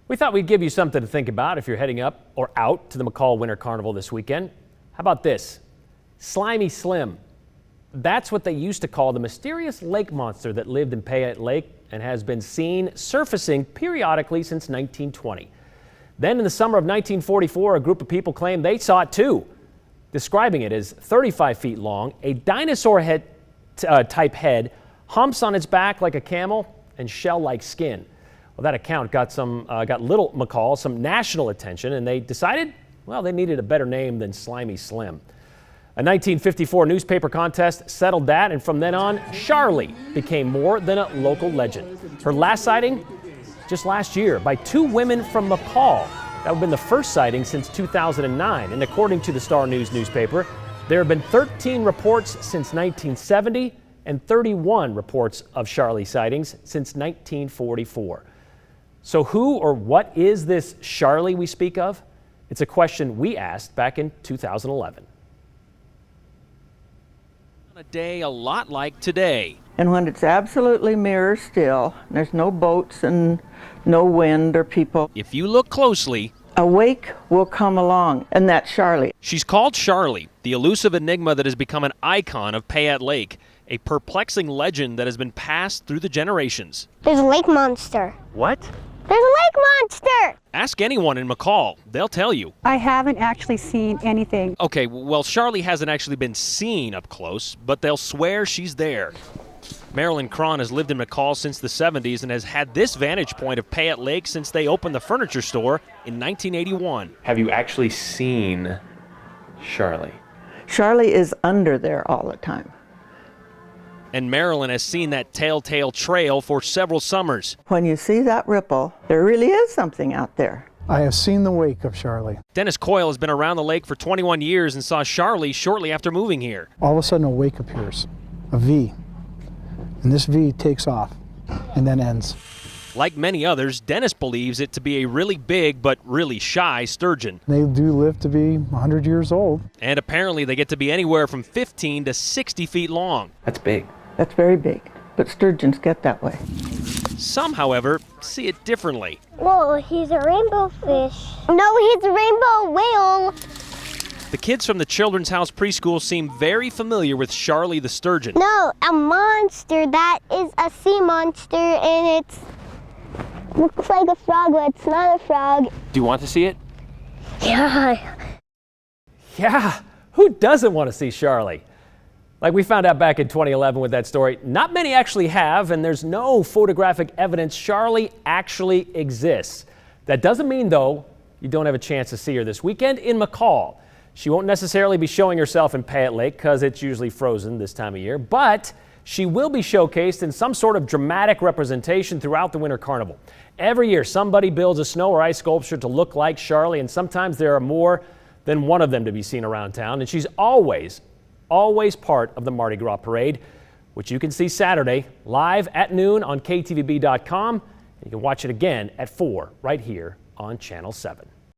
We thought we'd give you something to think about if you're heading up or out to the McCall Winter Carnival this weekend. How about this? Slimy Slim. That's what they used to call the mysterious lake monster that lived in Payette Lake and has been seen surfacing periodically since 1920. Then in the summer of 1944, a group of people claimed they saw it too, describing it as 35 feet long, a dinosaur head type head, humps on its back like a camel, and shell-like skin. Well, that account got little McCall some national attention, and they decided, well, they needed a better name than Slimy Slim. A 1954 newspaper contest settled that, and from then on, Sharlie became more than a local legend. Her last sighting just last year by two women from McCall. That would have been the first sighting since 2009, and according to the Star News newspaper, there have been 13 reports since 1970 and 31 reports of Sharlie sightings since 1944. So who or what is this Sharlie we speak of? It's a question we asked back in 2011. A day a lot like today. And when it's absolutely mirror still, there's no boats and no wind or people, If you look closely, a wake will come along, and that's Sharlie. she's called Sharlie, the elusive enigma that has become an icon of Payette Lake, a perplexing legend that has been passed through the generations. There's a lake monster. What? There's a lake monster! Ask anyone in McCall, they'll tell you. I haven't actually seen anything. Okay, well, Sharlie hasn't actually been seen up close, but they'll swear she's there. Marilyn Cron has lived in McCall since the 70s and has had this vantage point of Payette Lake since they opened the furniture store in 1981. Have you actually seen Sharlie? Sharlie is under there all the time. And Marilyn has seen that telltale trail for several summers. When you see that ripple, there really is something out there. I have seen the wake of Sharlie. Dennis Coyle has been around the lake for 21 years and saw Sharlie shortly after moving here. All of a sudden a wake appears, a V, and this V takes off and then ends. Like many others, Dennis believes it to be a really big but really shy sturgeon. They do live to be 100 years old. And apparently they get to be anywhere from 15 to 60 feet long. That's big. That's very big, but sturgeons get that way. Some, however, see it differently. Whoa, he's a rainbow fish. No, he's a rainbow whale. The kids from the Children's House Preschool seem very familiar with Sharlie the sturgeon. No, a monster. That is a sea monster, and it looks like a frog, but it's not a frog. Do you want to see it? Yeah. Yeah, who doesn't want to see Sharlie? Like we found out back in 2011 with that story, not many actually have, and there's no photographic evidence Sharlie actually exists. That doesn't mean, though, you don't have a chance to see her this weekend in McCall. She won't necessarily be showing herself in Payette Lake because it's usually frozen this time of year, but she will be showcased in some sort of dramatic representation throughout the Winter Carnival. Every year, somebody builds a snow or ice sculpture to look like Sharlie, and sometimes there are more than one of them to be seen around town, and she's always part of the Mardi Gras parade, which you can see Saturday live at noon on ktvb.com. You can watch it again at 4 right here on Channel 7.